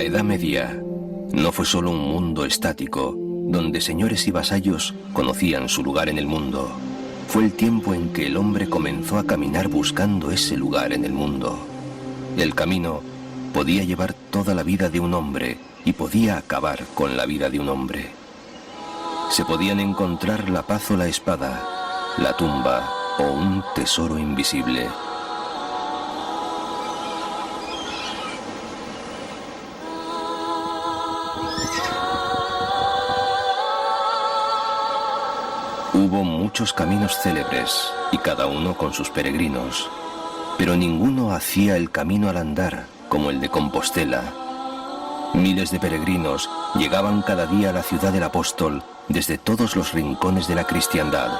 La Edad Media no fue solo un mundo estático, donde señores y vasallos conocían su lugar en el mundo. Fue el tiempo en que el hombre comenzó a caminar buscando ese lugar en el mundo. El camino podía llevar toda la vida de un hombre y podía acabar con la vida de un hombre. Se podían encontrar la paz o la espada, la tumba o un tesoro invisible. Hubo muchos caminos célebres, y cada uno con sus peregrinos, pero ninguno hacía el camino al andar, como el de Compostela. Miles de peregrinos llegaban cada día a la ciudad del apóstol desde todos los rincones de la cristiandad.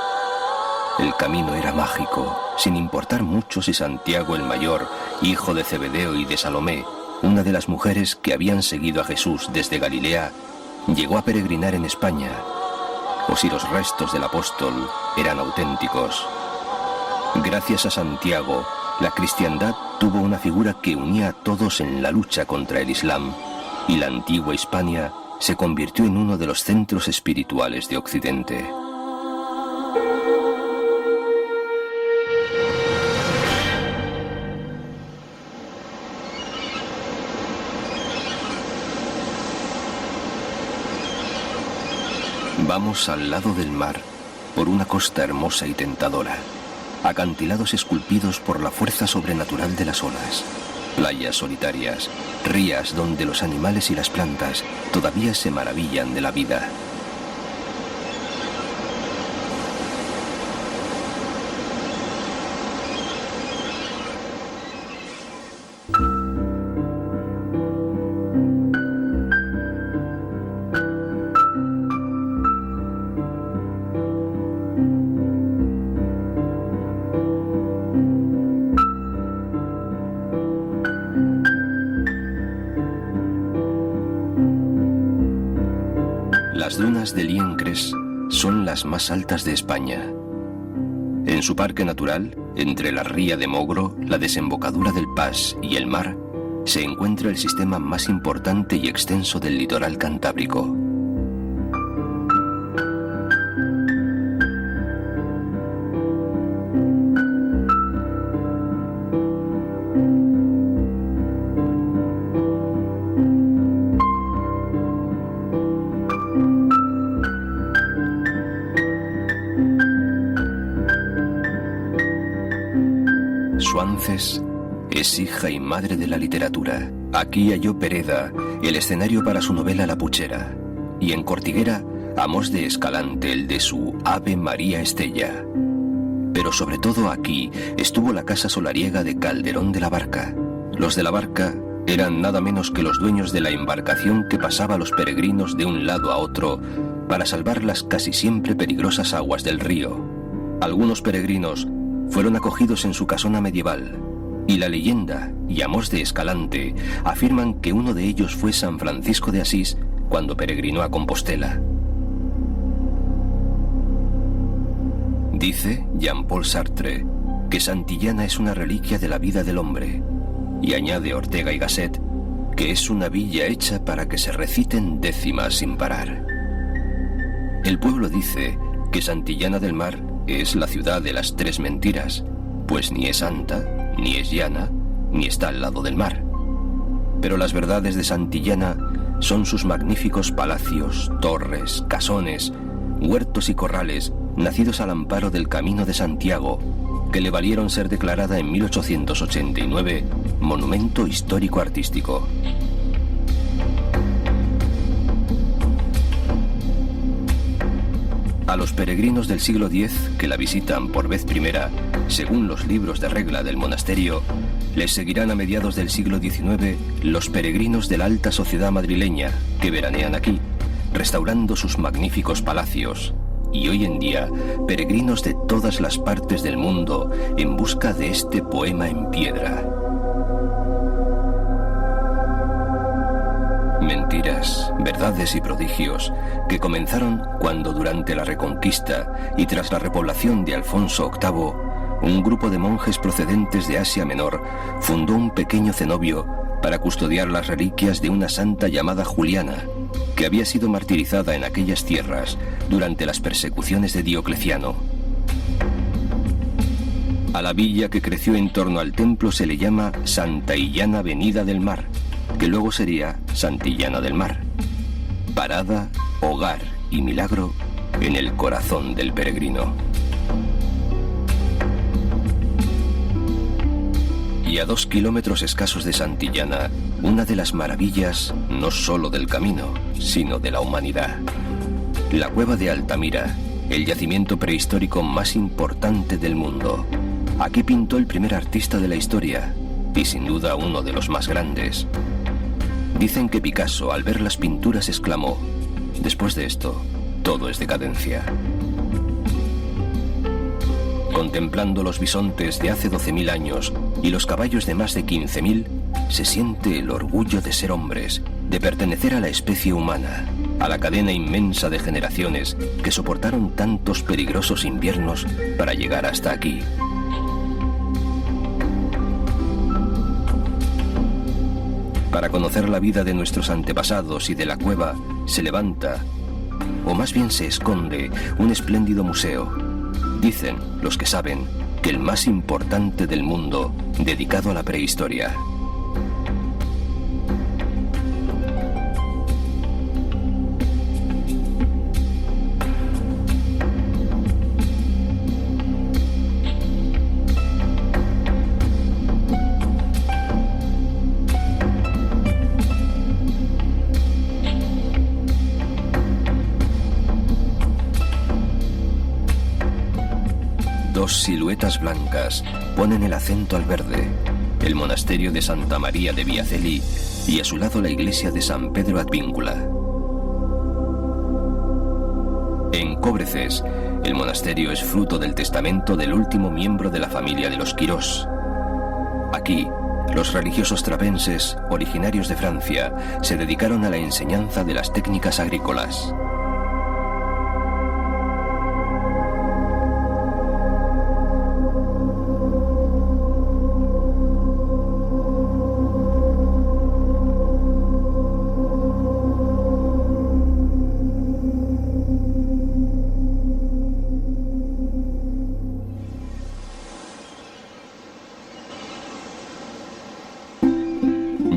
El camino era mágico, sin importar mucho si Santiago el Mayor, hijo de Zebedeo y de Salomé, una de las mujeres que habían seguido a Jesús desde Galilea, llegó a peregrinar en España, o si los restos del apóstol eran auténticos. Gracias a Santiago, la cristiandad tuvo una figura que unía a todos en la lucha contra el Islam, y la antigua Hispania se convirtió en uno de los centros espirituales de Occidente. Vamos al lado del mar, por una costa hermosa y tentadora, acantilados esculpidos por la fuerza sobrenatural de las olas, playas solitarias, rías donde los animales y las plantas todavía se maravillan de la vida. Las dunas de Liencres son las más altas de España. En su parque natural, entre la ría de Mogro, la desembocadura del Pas y el mar, se encuentra el sistema más importante y extenso del litoral cantábrico. Suances es hija y madre de la literatura. Aquí halló Pereda el escenario para su novela La Puchera, y en Cortiguera Amós de Escalante el de su Ave María Estella. Pero sobre todo aquí estuvo la casa solariega de Calderón de la Barca. Los de la Barca eran nada menos que los dueños de la embarcación que pasaba a los peregrinos de un lado a otro para salvar las casi siempre peligrosas aguas del río. Algunos peregrinos fueron acogidos en su casona medieval, y la leyenda y Amós de Escalante afirman que uno de ellos fue San Francisco de Asís cuando peregrinó a Compostela. Dice Jean-Paul Sartre que Santillana es una reliquia de la vida del hombre, y añade Ortega y Gasset que es una villa hecha para que se reciten décimas sin parar. El pueblo dice que Santillana del Mar es la ciudad de las tres mentiras, pues ni es santa, ni es llana, ni está al lado del mar. Pero las verdades de Santillana son sus magníficos palacios, torres, casones, huertos y corrales, nacidos al amparo del Camino de Santiago, que le valieron ser declarada en 1889 Monumento Histórico Artístico. A los peregrinos del siglo X que la visitan por vez primera, según los libros de regla del monasterio, les seguirán a mediados del siglo XIX los peregrinos de la alta sociedad madrileña que veranean aquí, restaurando sus magníficos palacios, y hoy en día peregrinos de todas las partes del mundo en busca de este poema en piedra. Mentiras, verdades y prodigios que comenzaron cuando durante la Reconquista y tras la repoblación de Alfonso VIII, un grupo de monjes procedentes de Asia Menor fundó un pequeño cenobio para custodiar las reliquias de una santa llamada Juliana, que había sido martirizada en aquellas tierras durante las persecuciones de Diocleciano. A la villa que creció en torno al templo se le llama Santillana Venida del Mar, que luego sería Santillana del Mar. Parada, hogar y milagro en el corazón del peregrino. Y a 2 kilómetros escasos de Santillana, una de las maravillas no solo del camino, sino de la humanidad. La cueva de Altamira, el yacimiento prehistórico más importante del mundo. Aquí pintó el primer artista de la historia, y sin duda uno de los más grandes. Dicen que Picasso, al ver las pinturas, exclamó: después de esto, todo es decadencia. Contemplando los bisontes de hace 12.000 años y los caballos de más de 15.000, se siente el orgullo de ser hombres, de pertenecer a la especie humana, a la cadena inmensa de generaciones que soportaron tantos peligrosos inviernos para llegar hasta aquí. Para conocer la vida de nuestros antepasados y de la cueva, se levanta, o más bien se esconde, un espléndido museo. Dicen los que saben que el más importante del mundo, dedicado a la prehistoria. Dos siluetas blancas ponen el acento al verde, el monasterio de Santa María de Viaceli y a su lado la iglesia de San Pedro Advíncula. En Cobreces, el monasterio es fruto del testamento del último miembro de la familia de los Quirós. Aquí, los religiosos trapenses, originarios de Francia, se dedicaron a la enseñanza de las técnicas agrícolas.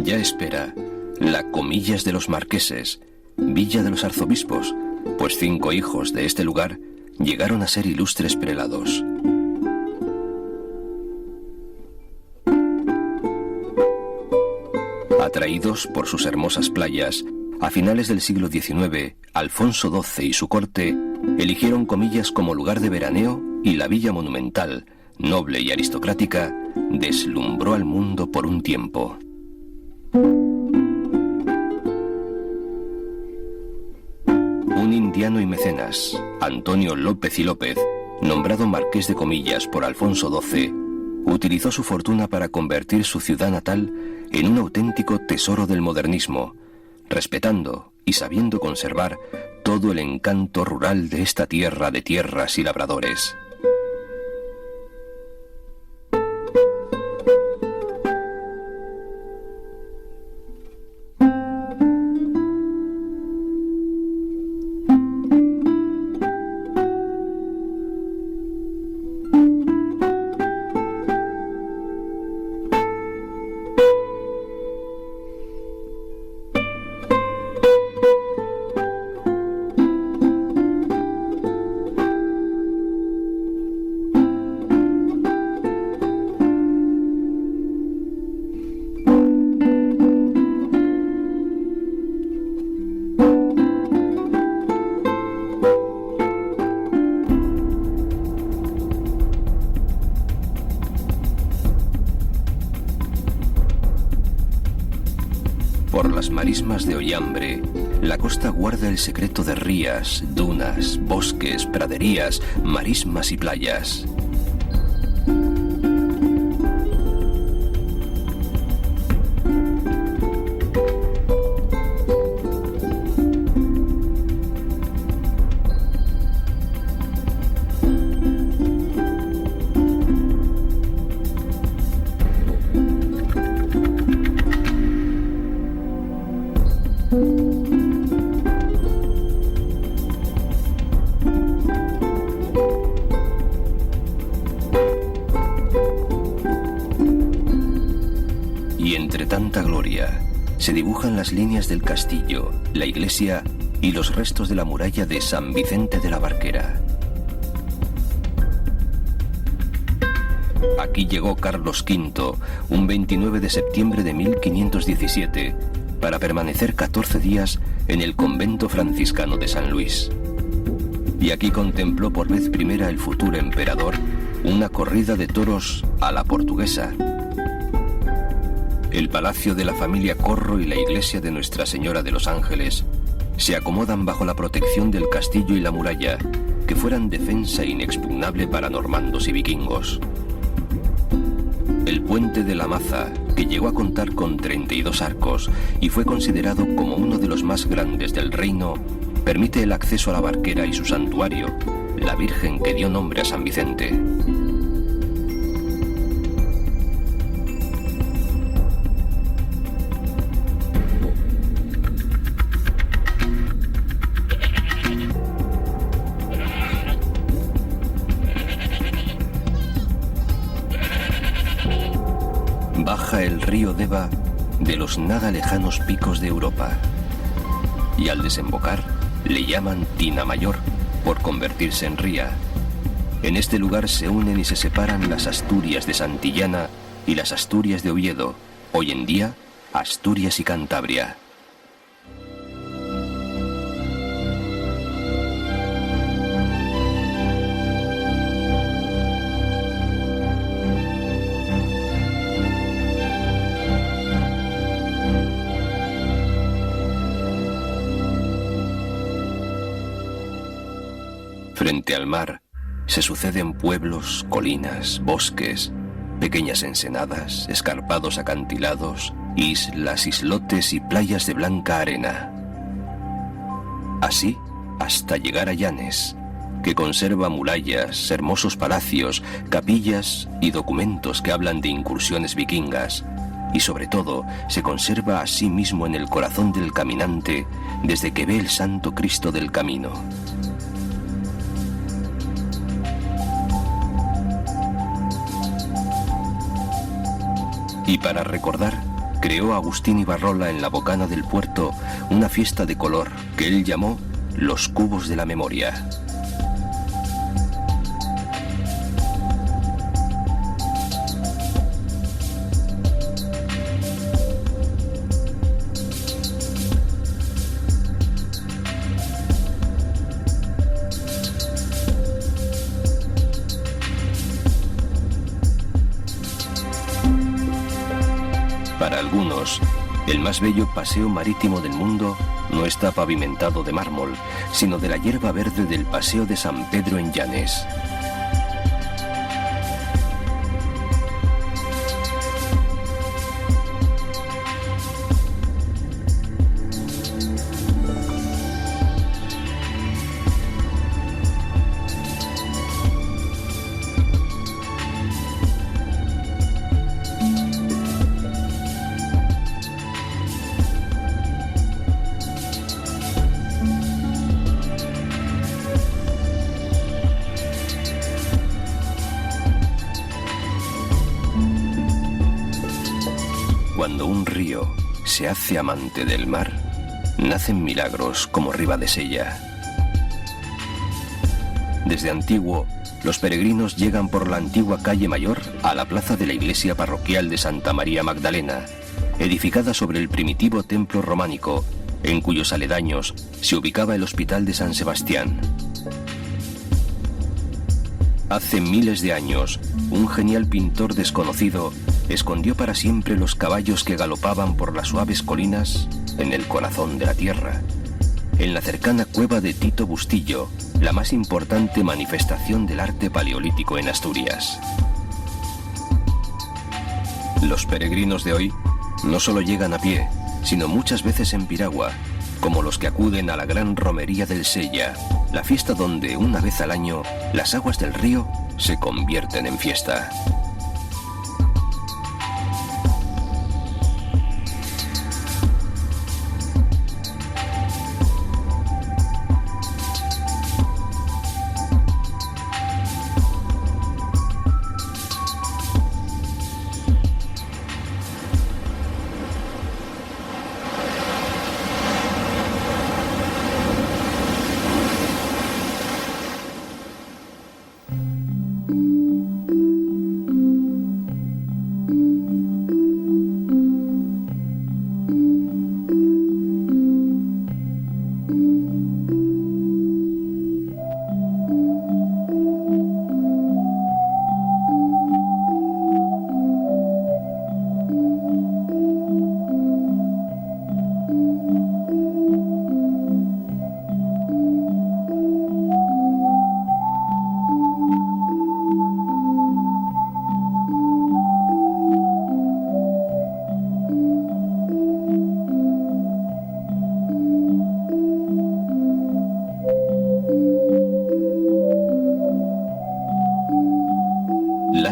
Ya espera la Comillas de los Marqueses, villa de los arzobispos, pues 5 hijos de este lugar llegaron a ser ilustres prelados. Atraídos por sus hermosas playas, a finales del siglo XIX, Alfonso XII y su corte eligieron Comillas como lugar de veraneo y la villa monumental, noble y aristocrática, deslumbró al mundo por un tiempo. Un indiano y mecenas, Antonio López y López, nombrado marqués de Comillas por Alfonso XII, utilizó su fortuna para convertir su ciudad natal en un auténtico tesoro del modernismo, respetando y sabiendo conservar todo el encanto rural de esta tierra de tierras y labradores. Por las marismas de Ollambre, la costa guarda el secreto de rías, dunas, bosques, praderías, marismas y playas. tanta gloria, se dibujan las líneas del castillo, la iglesia y los restos de la muralla de San Vicente de la Barquera. Aquí llegó Carlos V, un 29 de septiembre de 1517, para permanecer 14 días en el convento franciscano de San Luis. Y aquí contempló por vez primera el futuro emperador una corrida de toros a la portuguesa. El palacio de la familia Corro y la iglesia de Nuestra Señora de los Ángeles se acomodan bajo la protección del castillo y la muralla, que fueran defensa inexpugnable para normandos y vikingos. El puente de la Maza, que llegó a contar con 32 arcos y fue considerado como uno de los más grandes del reino, permite el acceso a la Barquera y su santuario, la Virgen que dio nombre a San Vicente. Baja el río Deva de los nada lejanos picos de Europa, y al desembocar le llaman Tina Mayor por convertirse en ría. En este lugar se unen y se separan las Asturias de Santillana y las Asturias de Oviedo, hoy en día Asturias y Cantabria. Frente al mar se suceden pueblos, colinas, bosques, pequeñas ensenadas, escarpados acantilados, islas, islotes y playas de blanca arena. Así hasta llegar a Llanes, que conserva murallas, hermosos palacios, capillas y documentos que hablan de incursiones vikingas, y sobre todo se conserva a sí mismo en el corazón del caminante desde que ve el Santo Cristo del Camino. Y para recordar, creó Agustín Ibarrola en la bocana del puerto una fiesta de color que él llamó Los Cubos de la Memoria. Para algunos, el más bello paseo marítimo del mundo no está pavimentado de mármol, sino de la hierba verde del Paseo de San Pedro en Llanes. Cuando un río se hace amante del mar, nacen milagros como Ribadesella. Desde antiguo, los peregrinos llegan por la antigua calle Mayor a la plaza de la iglesia parroquial de Santa María Magdalena, edificada sobre el primitivo templo románico, en cuyos aledaños se ubicaba el Hospital de San Sebastián. Hace miles de años, un genial pintor desconocido escondió para siempre los caballos que galopaban por las suaves colinas en el corazón de la tierra, en la cercana cueva de Tito Bustillo, la más importante manifestación del arte paleolítico en Asturias. Los peregrinos de hoy no solo llegan a pie, sino muchas veces en piragua, como los que acuden a la gran romería del Sella, la fiesta donde una vez al año las aguas del río se convierten en fiesta.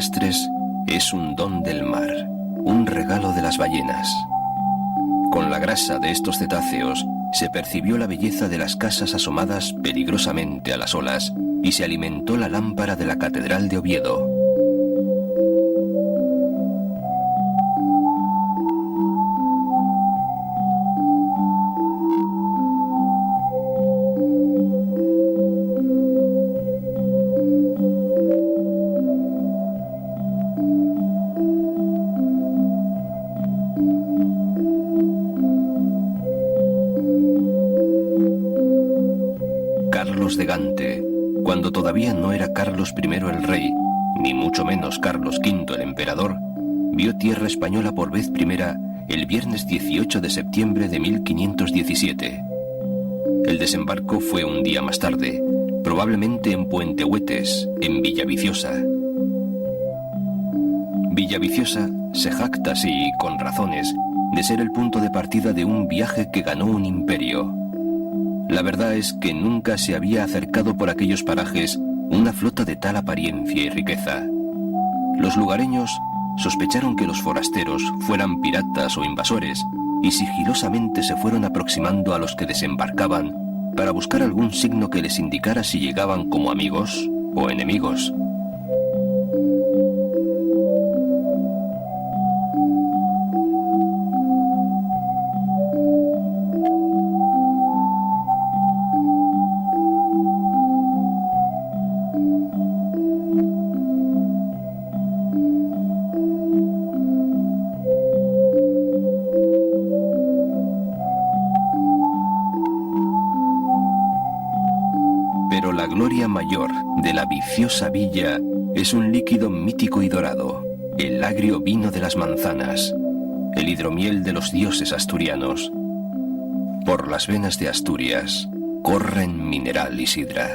pillastres es un don del mar, un regalo de las ballenas. Con la grasa de estos cetáceos se percibió la belleza de las casas asomadas peligrosamente a las olas y se alimentó la lámpara de la Catedral de Oviedo. Carlos de Gante, cuando todavía no era Carlos I el rey, ni mucho menos Carlos V el emperador, vio tierra española por vez primera el viernes 18 de septiembre de 1517. El desembarco fue un día más tarde, probablemente en Puente Huetes, en Villaviciosa. Villaviciosa se jacta, sí, con razones, de ser el punto de partida de un viaje que ganó un imperio. La verdad es que nunca se había acercado por aquellos parajes una flota de tal apariencia y riqueza. Los lugareños sospecharon que los forasteros fueran piratas o invasores y sigilosamente se fueron aproximando a los que desembarcaban para buscar algún signo que les indicara si llegaban como amigos o enemigos. Mayor de la viciosa villa es un líquido mítico y dorado, el agrio vino de las manzanas, el hidromiel de los dioses asturianos. Por las venas de Asturias corren mineral y sidra.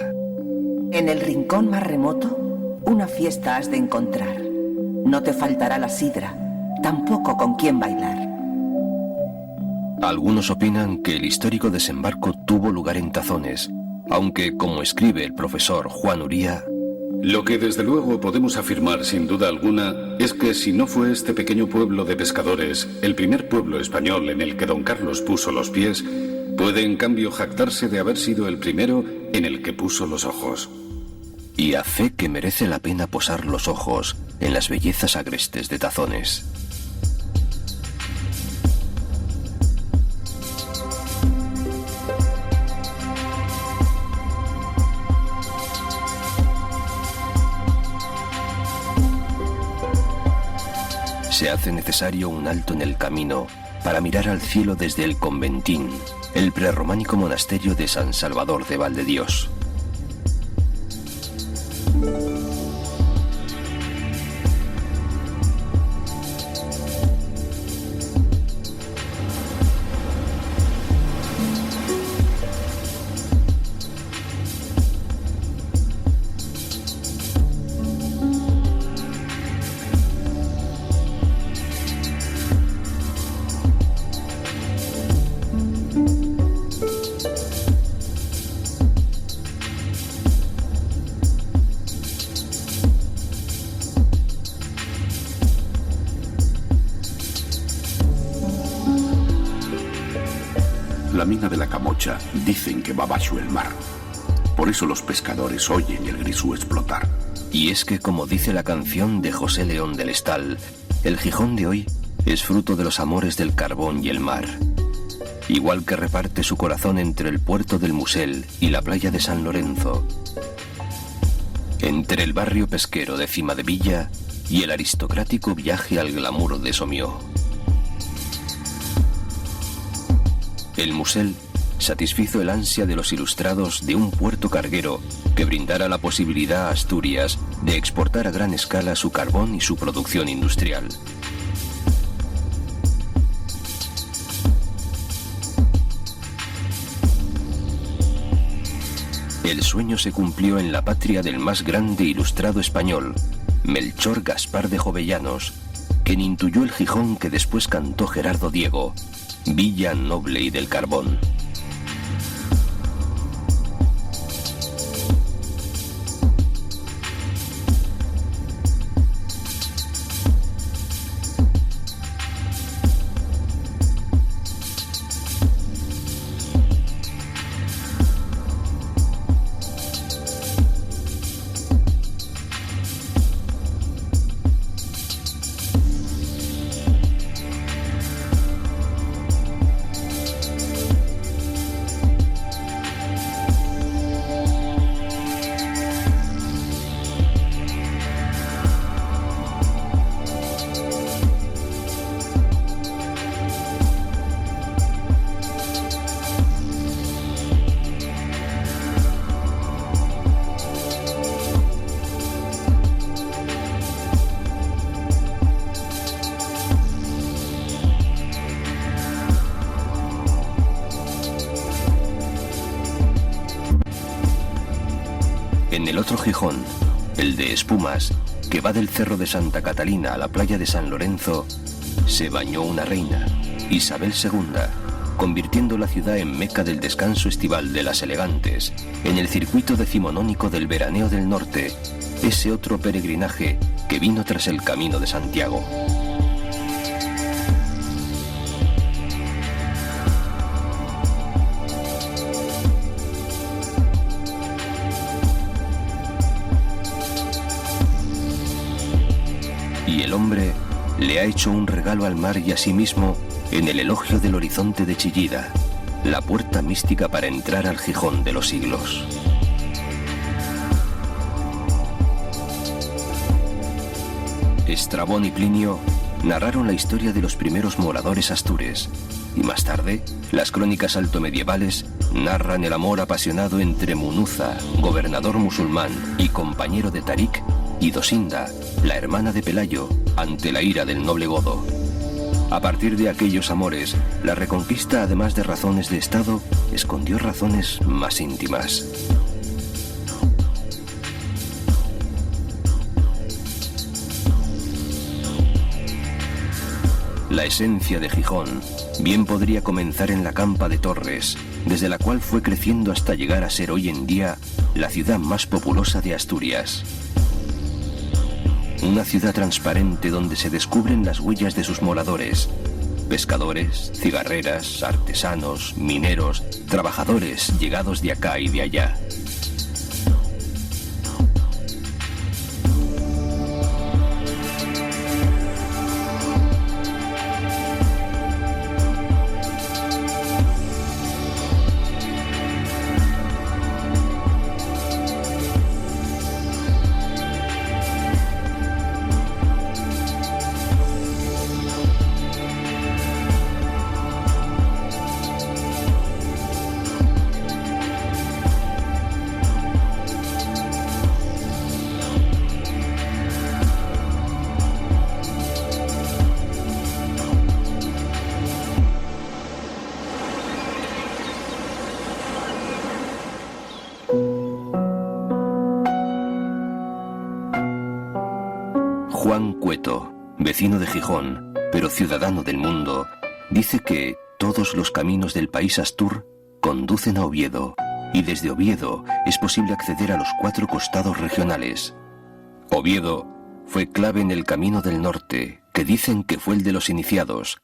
En el rincón más remoto, una fiesta has de encontrar. No te faltará la sidra, tampoco con quién bailar. Algunos opinan que el histórico desembarco tuvo lugar en Tazones, aunque, como escribe el profesor Juan Uría, lo que desde luego podemos afirmar sin duda alguna es que si no fue este pequeño pueblo de pescadores el primer pueblo español en el que don Carlos puso los pies, puede en cambio jactarse de haber sido el primero en el que puso los ojos. Y a fe que merece la pena posar los ojos en las bellezas agrestes de Tazones. Se hace necesario un alto en el camino para mirar al cielo desde el Conventín, el prerrománico monasterio de San Salvador de Valdedios. La mina de la Camocha dicen que va bajo el mar. Por eso los pescadores oyen el grisú explotar. Y es que, como dice la canción de José León del Estal, el Gijón de hoy es fruto de los amores del carbón y el mar. Igual que reparte su corazón entre el puerto del Musel y la playa de San Lorenzo. Entre el barrio pesquero de Cimadevilla y el aristocrático viaje al glamour de Somió. El Musel satisfizo el ansia de los ilustrados de un puerto carguero que brindara la posibilidad a Asturias de exportar a gran escala su carbón y su producción industrial. El sueño se cumplió en la patria del más grande ilustrado español, Melchor Gaspar de Jovellanos, quien intuyó el Gijón que después cantó Gerardo Diego, Villa noble y del carbón. En el otro Gijón, el de Espumas, que va del Cerro de Santa Catalina a la playa de San Lorenzo, se bañó una reina, Isabel II, convirtiendo la ciudad en meca del descanso estival de las elegantes, en el circuito decimonónico del veraneo del norte, ese otro peregrinaje que vino tras el Camino de Santiago. Y el hombre le ha hecho un regalo al mar y a sí mismo en el elogio del horizonte de Chillida, la puerta mística para entrar al Gijón de los siglos. Estrabón y Plinio narraron la historia de los primeros moradores astures, y más tarde, las crónicas altomedievales narran el amor apasionado entre Munuza, gobernador musulmán y compañero de Tarik, y Dosinda, la hermana de Pelayo, ante la ira del noble godo. A partir de aquellos amores, la reconquista, además de razones de Estado, escondió razones más íntimas. La esencia de Gijón bien podría comenzar en la Campa de Torres, desde la cual fue creciendo hasta llegar a ser hoy en día la ciudad más populosa de Asturias. Una ciudad transparente donde se descubren las huellas de sus moradores: pescadores, cigarreras, artesanos, mineros, trabajadores llegados de acá y de allá. Juan Cueto, vecino de Gijón, pero ciudadano del mundo, dice que todos los caminos del país astur conducen a Oviedo, y desde Oviedo es posible acceder a los 4 costados regionales. Oviedo fue clave en el Camino del Norte, que dicen que fue el de los iniciados.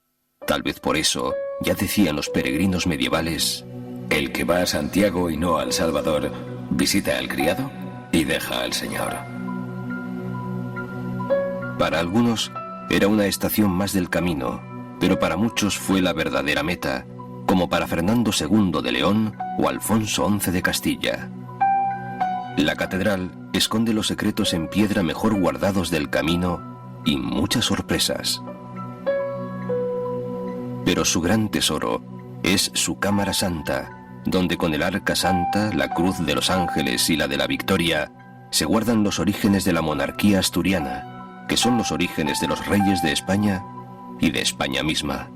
Tal vez por eso, ya decían los peregrinos medievales: el que va a Santiago y no al Salvador, visita al criado y deja al Señor. Para algunos era una estación más del camino, pero para muchos fue la verdadera meta, como para Fernando II de León o Alfonso XI de Castilla. La catedral esconde los secretos en piedra mejor guardados del camino y muchas sorpresas. Pero su gran tesoro es su cámara santa, donde con el arca santa, la cruz de los ángeles y la de la Victoria se guardan los orígenes de la monarquía asturiana, que son los orígenes de los reyes de España y de España misma.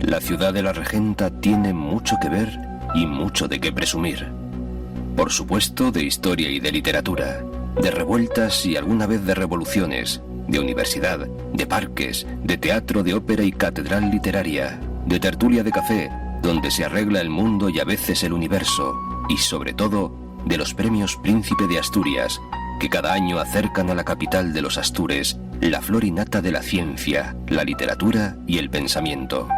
La ciudad de la Regenta tiene mucho que ver y mucho de qué presumir. Por supuesto, de historia y de literatura, de revueltas y alguna vez de revoluciones, de universidad, de parques, de teatro, de ópera y catedral literaria, de tertulia de café, donde se arregla el mundo y a veces el universo, y sobre todo, de los premios Príncipe de Asturias, que cada año acercan a la capital de los Astures la flor innata de la ciencia, la literatura y el pensamiento.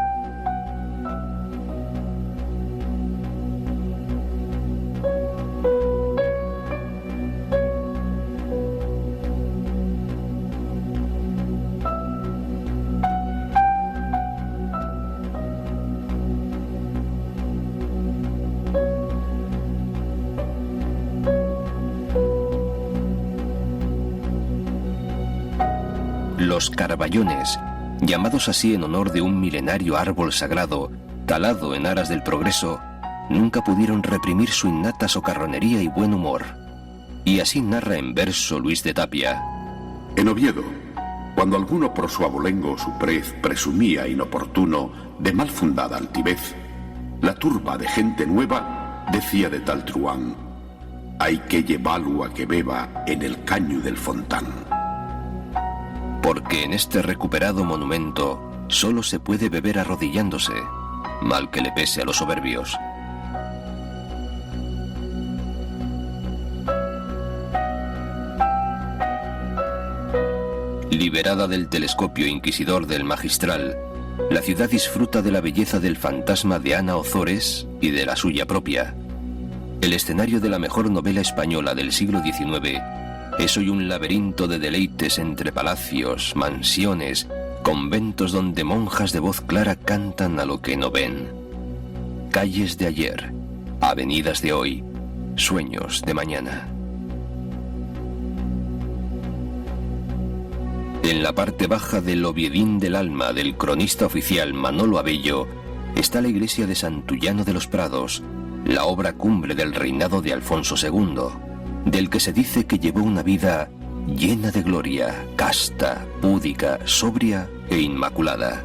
Los carballones, llamados así en honor de un milenario árbol sagrado, talado en aras del progreso, nunca pudieron reprimir su innata socarronería y buen humor. Y así narra en verso Luis de Tapia. En Oviedo, cuando alguno por su abolengo o su prez presumía inoportuno de mal fundada altivez, la turba de gente nueva decía de tal truán: hay que llevarlo a que beba en el caño del fontán. Porque en este recuperado monumento solo se puede beber arrodillándose, mal que le pese a los soberbios. Liberada del telescopio inquisidor del magistral, la ciudad disfruta de la belleza del fantasma de Ana Ozores y de la suya propia. El escenario de la mejor novela española del siglo XIX es hoy un laberinto de deleites entre palacios, mansiones, conventos donde monjas de voz clara cantan a lo que no ven. Calles de ayer, avenidas de hoy, sueños de mañana. En la parte baja del Oviedín del alma del cronista oficial Manolo Abello está la iglesia de Santullano de los Prados, la obra cumbre del reinado de Alfonso II, del que se dice que llevó una vida llena de gloria, casta, púdica, sobria e inmaculada.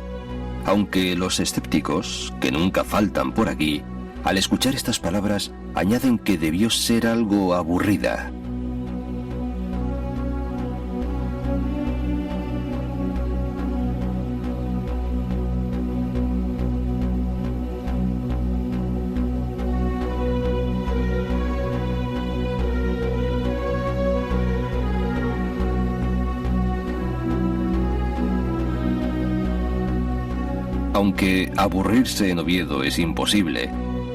Aunque los escépticos, que nunca faltan por aquí, al escuchar estas palabras añaden que debió ser algo aburrida. Aunque aburrirse en Oviedo es imposible,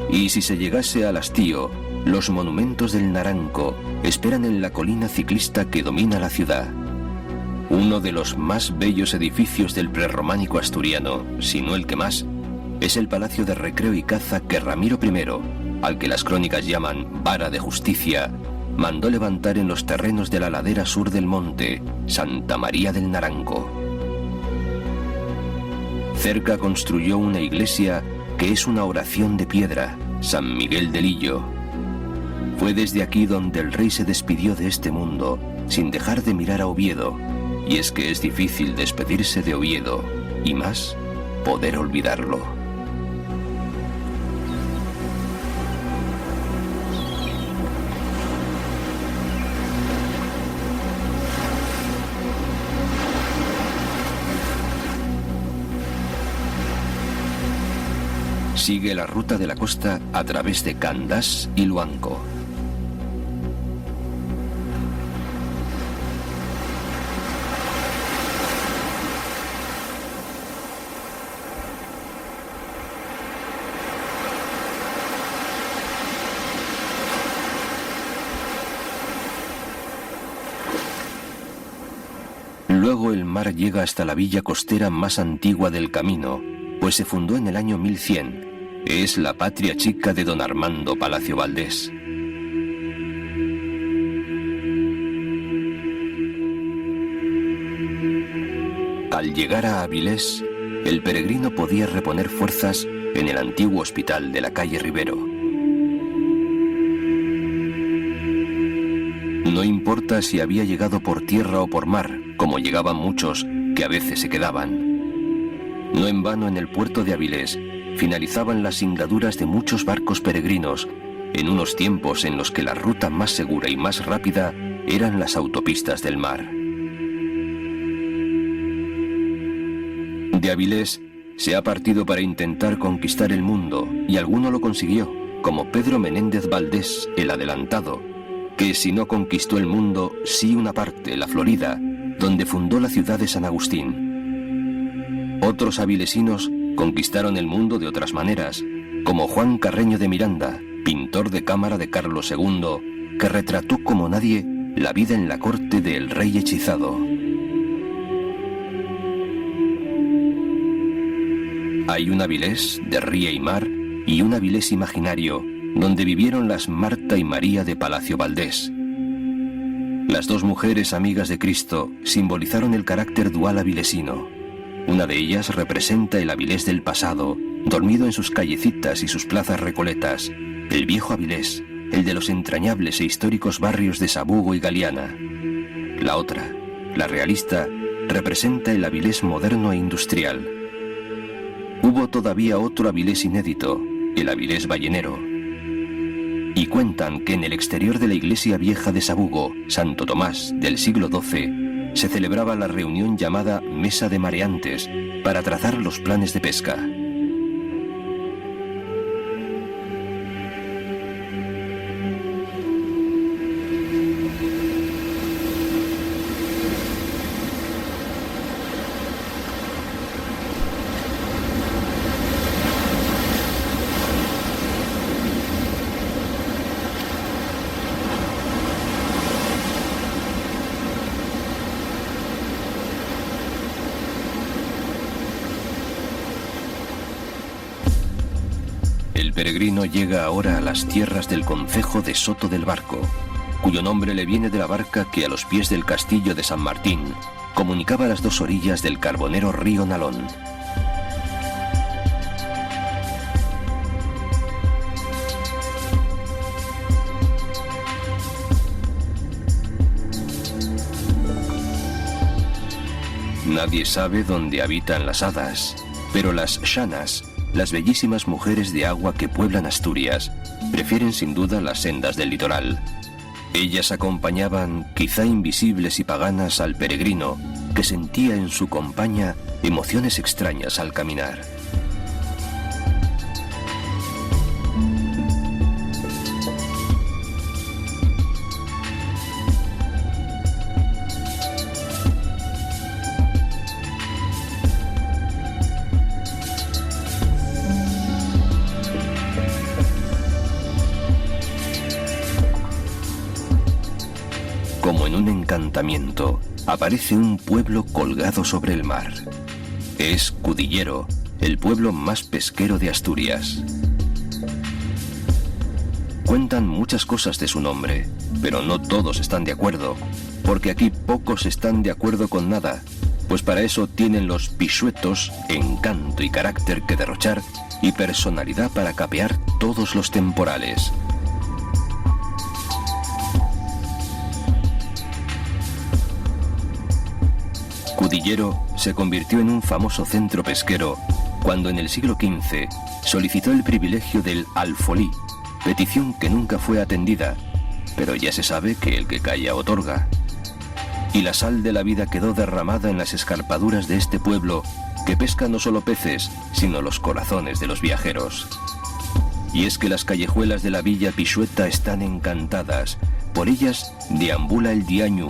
y si se llegase al hastío, los monumentos del Naranco esperan en la colina ciclista que domina la ciudad. Uno de los más bellos edificios del prerrománico asturiano, si no el que más, es el Palacio de Recreo y Caza que Ramiro I, al que las crónicas llaman Vara de Justicia, mandó levantar en los terrenos de la ladera sur del monte, Santa María del Naranco. Cerca construyó una iglesia que es una oración de piedra, San Miguel de Lillo. Fue desde aquí donde el rey se despidió de este mundo, sin dejar de mirar a Oviedo, y es que es difícil despedirse de Oviedo, y más, poder olvidarlo. Sigue la ruta de la costa a través de Candás y Luanco. Luego el mar llega hasta la villa costera más antigua del camino, pues se fundó en el año 1100. Es la patria chica de don Armando Palacio Valdés. Al llegar a Avilés, el peregrino podía reponer fuerzas en el antiguo hospital de la calle Rivero. No importa si había llegado por tierra o por mar, como llegaban muchos, que a veces se quedaban. No en vano en el puerto de Avilés finalizaban las singaduras de muchos barcos peregrinos, en unos tiempos en los que la ruta más segura y más rápida eran las autopistas del mar. De Avilés se ha partido para intentar conquistar el mundo, y alguno lo consiguió, como Pedro Menéndez Valdés, el adelantado, que si no conquistó el mundo, sí una parte, la Florida, donde fundó la ciudad de San Agustín. Otros avilesinos conquistaron el mundo de otras maneras, como Juan Carreño de Miranda, pintor de cámara de Carlos II, que retrató como nadie la vida en la corte del rey hechizado. Hay un Avilés de ría y mar y un Avilés imaginario, donde vivieron las Marta y María de Palacio Valdés. Las dos mujeres amigas de Cristo simbolizaron el carácter dual avilesino. Una de ellas representa el Avilés del pasado, dormido en sus callecitas y sus plazas recoletas, el viejo Avilés, el de los entrañables e históricos barrios de Sabugo y Galiana. La otra, la realista, representa el Avilés moderno e industrial. Hubo todavía otro Avilés inédito, el Avilés ballenero. Y cuentan que en el exterior de la iglesia vieja de Sabugo, Santo Tomás, del siglo XII, se celebraba la reunión llamada Mesa de Mareantes para trazar los planes de pesca. El peregrino llega ahora a las tierras del concejo de Soto del Barco, cuyo nombre le viene de la barca que a los pies del castillo de San Martín comunicaba las dos orillas del carbonero río Nalón. Nadie sabe dónde habitan las hadas, pero las shanas, las bellísimas mujeres de agua que pueblan Asturias, prefieren sin duda las sendas del litoral. Ellas acompañaban, quizá invisibles y paganas, al peregrino, que sentía en su compañía emociones extrañas al caminar. Como en un encantamiento, aparece un pueblo colgado sobre el mar. Es Cudillero, el pueblo más pesquero de Asturias. Cuentan muchas cosas de su nombre, pero no todos están de acuerdo, porque aquí pocos están de acuerdo con nada, pues para eso tienen los pisuetos encanto y carácter que derrochar y personalidad para capear todos los temporales. Cudillero se convirtió en un famoso centro pesquero cuando en el siglo XV solicitó el privilegio del alfolí, petición que nunca fue atendida, pero ya se sabe que el que calla otorga. Y la sal de la vida quedó derramada en las escarpaduras de este pueblo que pesca no solo peces, sino los corazones de los viajeros. Y es que las callejuelas de la villa Pisueta están encantadas, por ellas deambula el diañu,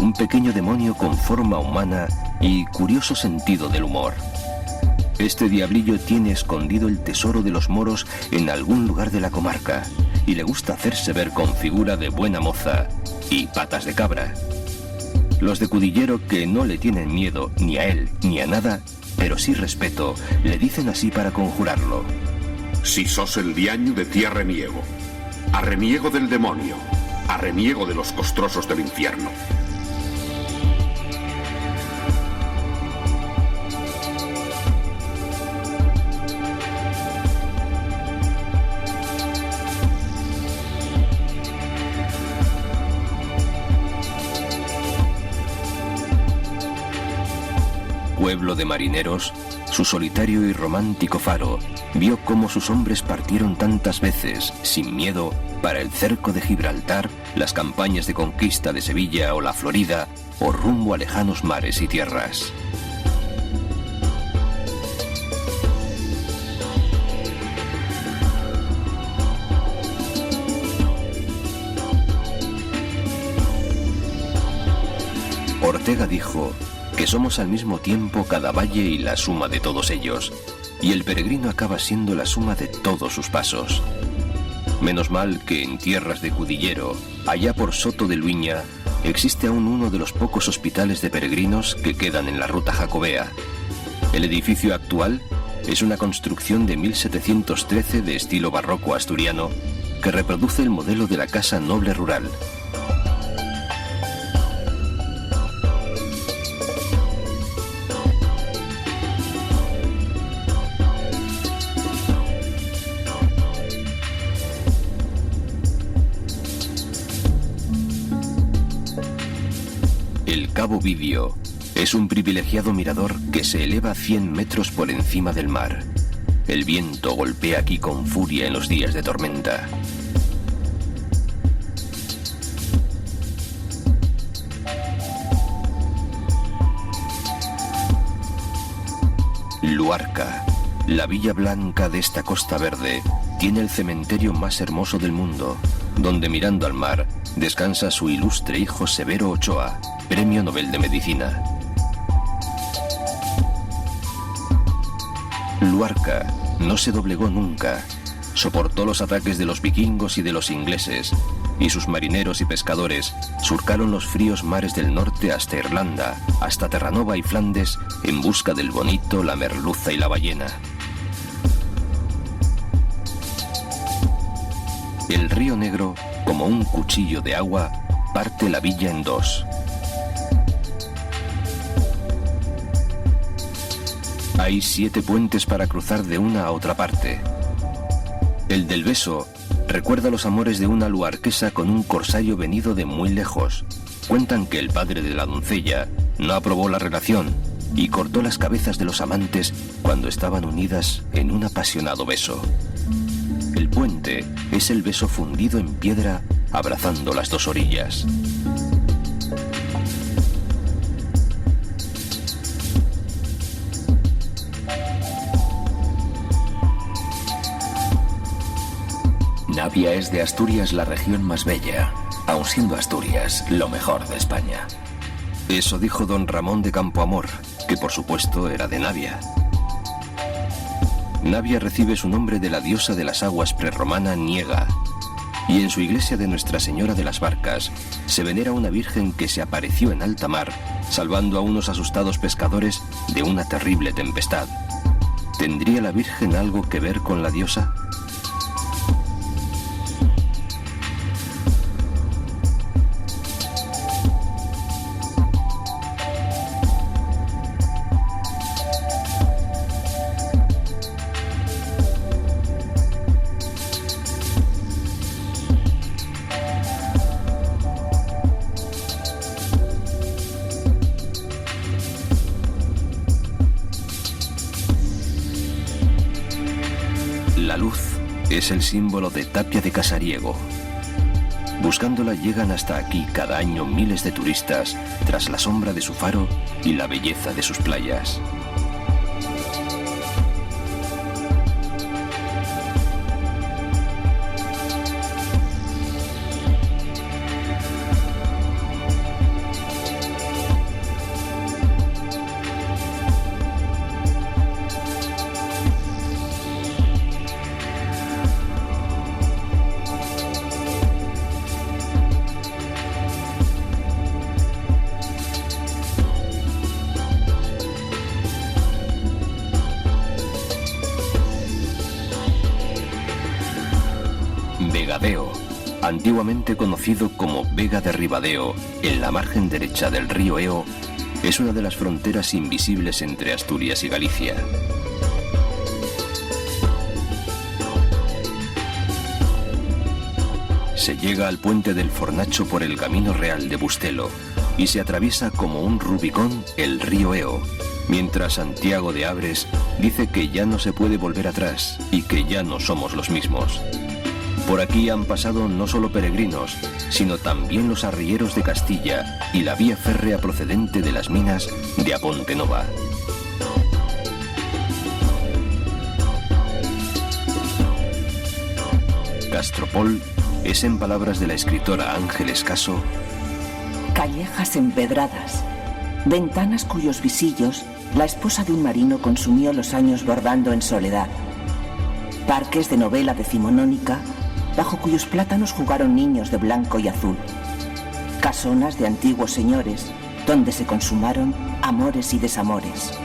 un pequeño demonio con forma humana y curioso sentido del humor. Este diablillo tiene escondido el tesoro de los moros en algún lugar de la comarca y le gusta hacerse ver con figura de buena moza y patas de cabra. Los de Cudillero, que no le tienen miedo ni a él ni a nada, pero sí respeto, le dicen así para conjurarlo: Si sos el diaño, de ti arreniego. Arreniego del demonio. Arreniego de los costrosos del infierno. Pueblo de marineros, su solitario y romántico faro vio cómo sus hombres partieron tantas veces, sin miedo, para el cerco de Gibraltar, las campañas de conquista de Sevilla o la Florida, o rumbo a lejanos mares y tierras. Ortega dijo que somos al mismo tiempo cada valle y la suma de todos ellos, y el peregrino acaba siendo la suma de todos sus pasos. Menos mal que en tierras de Cudillero, allá por Soto de Luiña, existe aún uno de los pocos hospitales de peregrinos que quedan en la ruta jacobea. El edificio actual es una construcción de 1713 de estilo barroco asturiano que reproduce el modelo de la casa noble rural. El Cabo Vidio es un privilegiado mirador que se eleva 100 metros por encima del mar. El viento golpea aquí con furia en los días de tormenta. Luarca, la villa blanca de esta costa verde, tiene el cementerio más hermoso del mundo, donde mirando al mar descansa su ilustre hijo Severo Ochoa, Premio Nobel de Medicina. Luarca no se doblegó nunca, soportó los ataques de los vikingos y de los ingleses, y sus marineros y pescadores surcaron los fríos mares del norte hasta Irlanda, hasta Terranova y Flandes, en busca del bonito, la merluza y la ballena. El río Negro, como un cuchillo de agua, parte la villa en dos. Hay 7 puentes para cruzar de una a otra parte. El del Beso recuerda los amores de una luarquesa con un corsario venido de muy lejos. Cuentan que el padre de la doncella no aprobó la relación y cortó las cabezas de los amantes cuando estaban unidas en un apasionado beso. El puente es el beso fundido en piedra abrazando las dos orillas. Navia es de Asturias la región más bella, aun siendo Asturias lo mejor de España. Eso dijo don Ramón de Campoamor, que por supuesto era de Navia. Navia recibe su nombre de la diosa de las aguas prerromana Niega, y en su iglesia de Nuestra Señora de las Barcas se venera una virgen que se apareció en alta mar, salvando a unos asustados pescadores de una terrible tempestad. ¿Tendría la virgen algo que ver con la diosa? La luz es el símbolo de Tapia de Casariego. Buscándola llegan hasta aquí cada año miles de turistas tras la sombra de su faro y la belleza de sus playas. Vegadeo, antiguamente conocido como Vega de Ribadeo, en la margen derecha del río Eo, es una de las fronteras invisibles entre Asturias y Galicia. Se llega al puente del Fornacho por el Camino Real de Bustelo y se atraviesa como un Rubicón el río Eo, mientras Santiago de Abres dice que ya no se puede volver atrás y que ya no somos los mismos. Por aquí han pasado no solo peregrinos, sino también los arrieros de Castilla y la vía férrea procedente de las minas de Aponte Nova. Castropol es, en palabras de la escritora Ángeles Caso, callejas empedradas, Ventanas cuyos visillos la esposa de un marino consumió los años bordando en soledad. Parques de novela decimonónica, bajo cuyos plátanos jugaron niños de blanco y azul. Casonas de antiguos señores, donde se consumaron amores y desamores.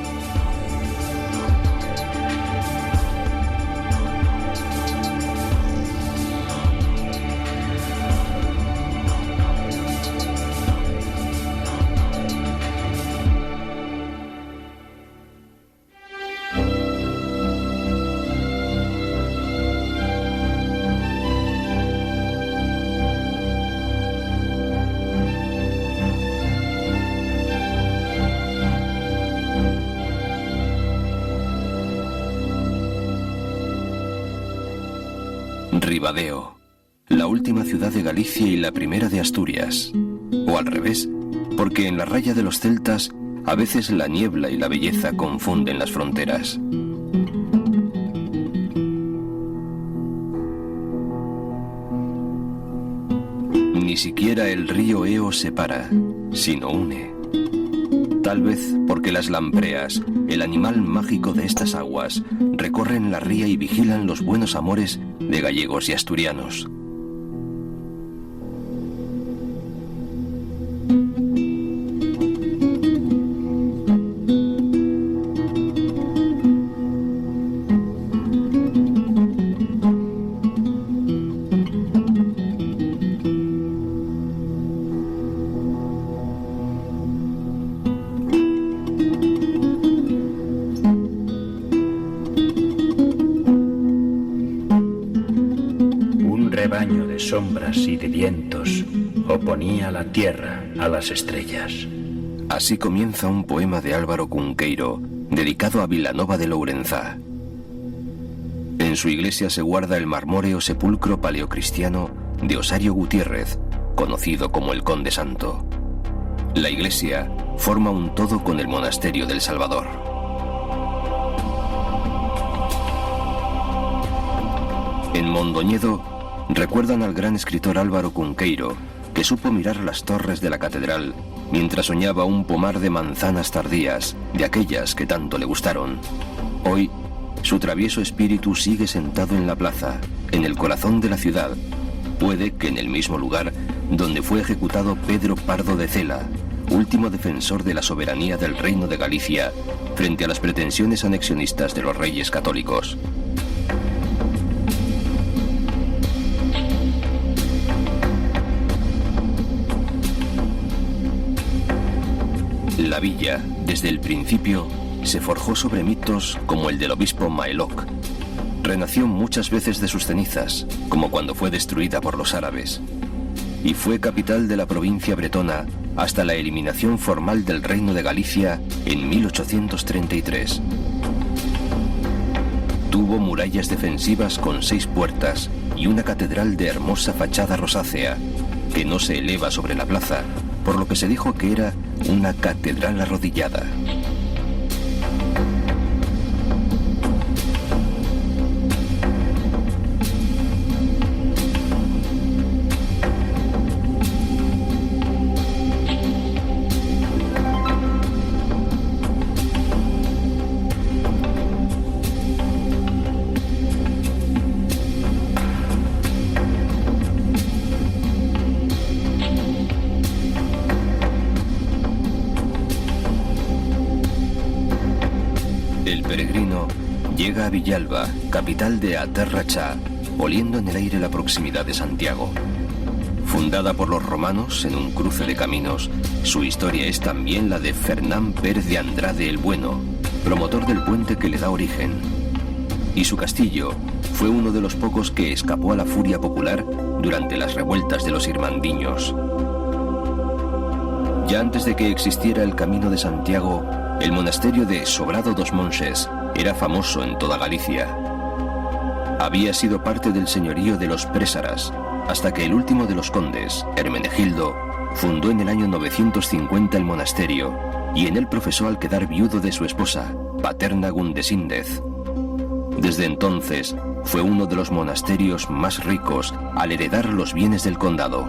Ribadeo, la última ciudad de Galicia y la primera de Asturias. O al revés, porque en la raya de los celtas a veces la niebla y la belleza confunden las fronteras. Ni siquiera el río Eo separa, sino une. Tal vez porque las lampreas, el animal mágico de estas aguas, recorren la ría y vigilan los buenos amores de gallegos y asturianos. Sombras y de vientos oponía la tierra a las estrellas. Así comienza un poema de Álvaro Cunqueiro dedicado a Vilanova de Lourenzá. En su iglesia se guarda el marmóreo sepulcro paleocristiano de Osario Gutiérrez, conocido como el Conde Santo. La iglesia forma un todo con el monasterio del Salvador. En Mondoñedo recuerdan al gran escritor Álvaro Cunqueiro, que supo mirar las torres de la catedral mientras soñaba un pomar de manzanas tardías, de aquellas que tanto le gustaron. Hoy, su travieso espíritu sigue sentado en la plaza, en el corazón de la ciudad, puede que en el mismo lugar donde fue ejecutado Pedro Pardo de Cela, último defensor de la soberanía del Reino de Galicia frente a las pretensiones anexionistas de los reyes católicos. La villa, desde el principio, se forjó sobre mitos como el del obispo Maeloc. Renació muchas veces de sus cenizas, como cuando fue destruida por los árabes. Y fue capital de la provincia bretona hasta la eliminación formal del Reino de Galicia en 1833. Tuvo murallas defensivas con 6 puertas y una catedral de hermosa fachada rosácea, que no se eleva sobre la plaza, por lo que se dijo que era una catedral arrodillada. Llega a Villalba, capital de Aterrachá, oliendo en el aire la proximidad de Santiago. Fundada por los romanos en un cruce de caminos, su historia es también la de Fernán Pérez de Andrade el Bueno, promotor del puente que le da origen. Y su castillo fue uno de los pocos que escapó a la furia popular durante las revueltas de los irmandiños. Ya antes de que existiera el Camino de Santiago, el monasterio de Sobrado dos Monses era famoso en toda Galicia. Había sido parte del señorío de los Présaras, hasta que el último de los condes, Hermenegildo, fundó en el año 950 el monasterio, y en él profesó al quedar viudo de su esposa, Paterna Gundesíndez. Desde entonces, fue uno de los monasterios más ricos al heredar los bienes del condado.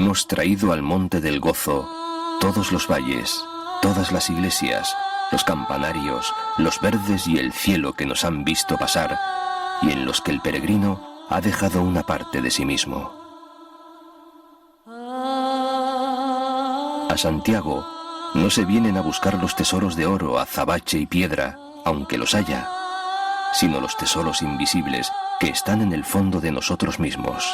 Hemos traído al monte del gozo todos los valles, todas las iglesias, los campanarios, los verdes y el cielo que nos han visto pasar y en los que el peregrino ha dejado una parte de sí mismo. A Santiago no se vienen a buscar los tesoros de oro, azabache y piedra, aunque los haya, sino los tesoros invisibles que están en el fondo de nosotros mismos.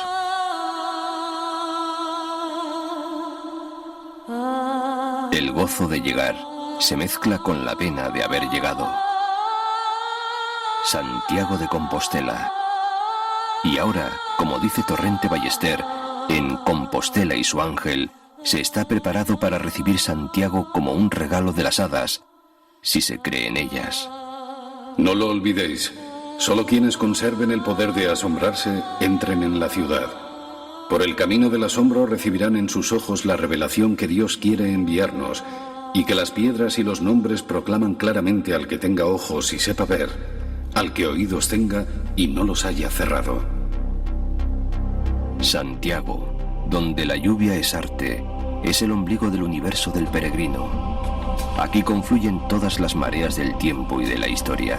El gozo de llegar se mezcla con la pena de haber llegado. Santiago de Compostela. Y ahora, como dice Torrente Ballester, en Compostela y su ángel, se está preparado para recibir Santiago como un regalo de las hadas, si se cree en ellas. No lo olvidéis, solo quienes conserven el poder de asombrarse entren en la ciudad. Por el camino del asombro recibirán en sus ojos la revelación que Dios quiere enviarnos, y que las piedras y los nombres proclaman claramente al que tenga ojos y sepa ver, al que oídos tenga y no los haya cerrado. Santiago, donde la lluvia es arte, es el ombligo del universo del peregrino. Aquí confluyen todas las mareas del tiempo y de la historia,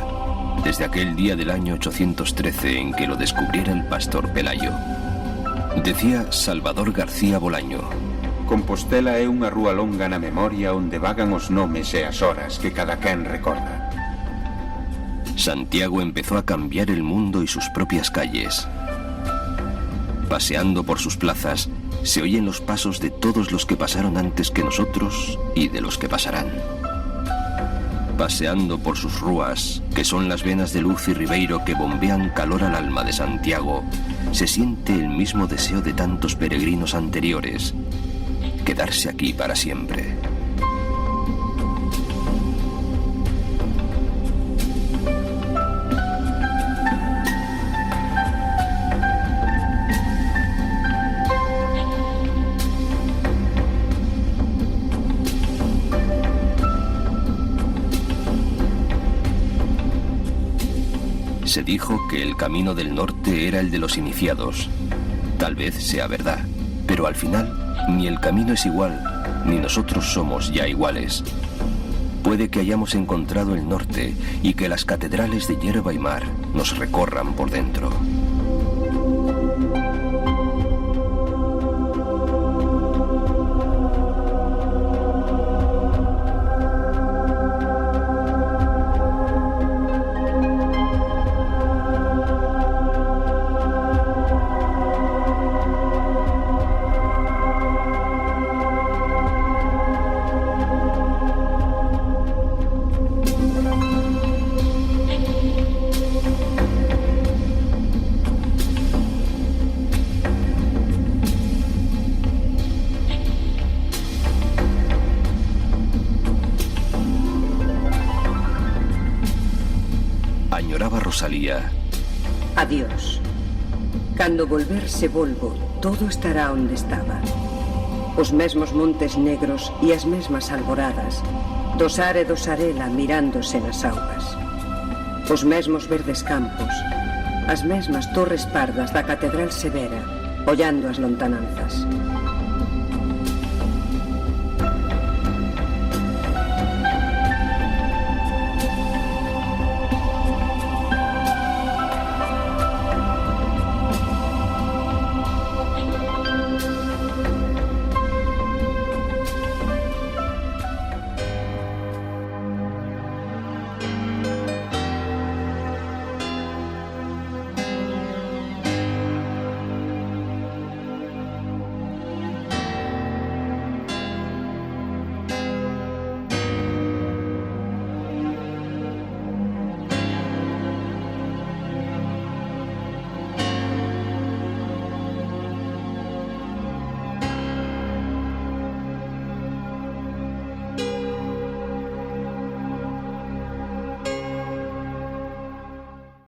desde aquel día del año 813 en que lo descubriera el pastor Pelayo. Decía Salvador García Bolaño: Compostela é unha rúa longa na memoria onde vagan os nomes e as horas que cada quen recorda. Santiago empezó a cambiar el mundo y sus propias calles. Paseando por sus plazas, se oyen los pasos de todos los que pasaron antes que nosotros y de los que pasarán. Paseando por sus rúas, que son las venas de luz y ribeiro que bombean calor al alma de Santiago, se siente el mismo deseo de tantos peregrinos anteriores: quedarse aquí para siempre. Se dijo que el camino del norte era el de los iniciados. Tal vez sea verdad, pero al final ni el camino es igual, ni nosotros somos ya iguales. Puede que hayamos encontrado el norte y que las catedrales de hierba y mar nos recorran por dentro. Añoraba Rosalía. Adiós. Cando volverse volvo, todo estará onde estaba. Os mesmos montes negros e as mesmas alboradas, do Sar e do Sarela mirándose nas augas. Os mesmos verdes campos, as mesmas torres pardas da Catedral Severa, ollando as lontananzas.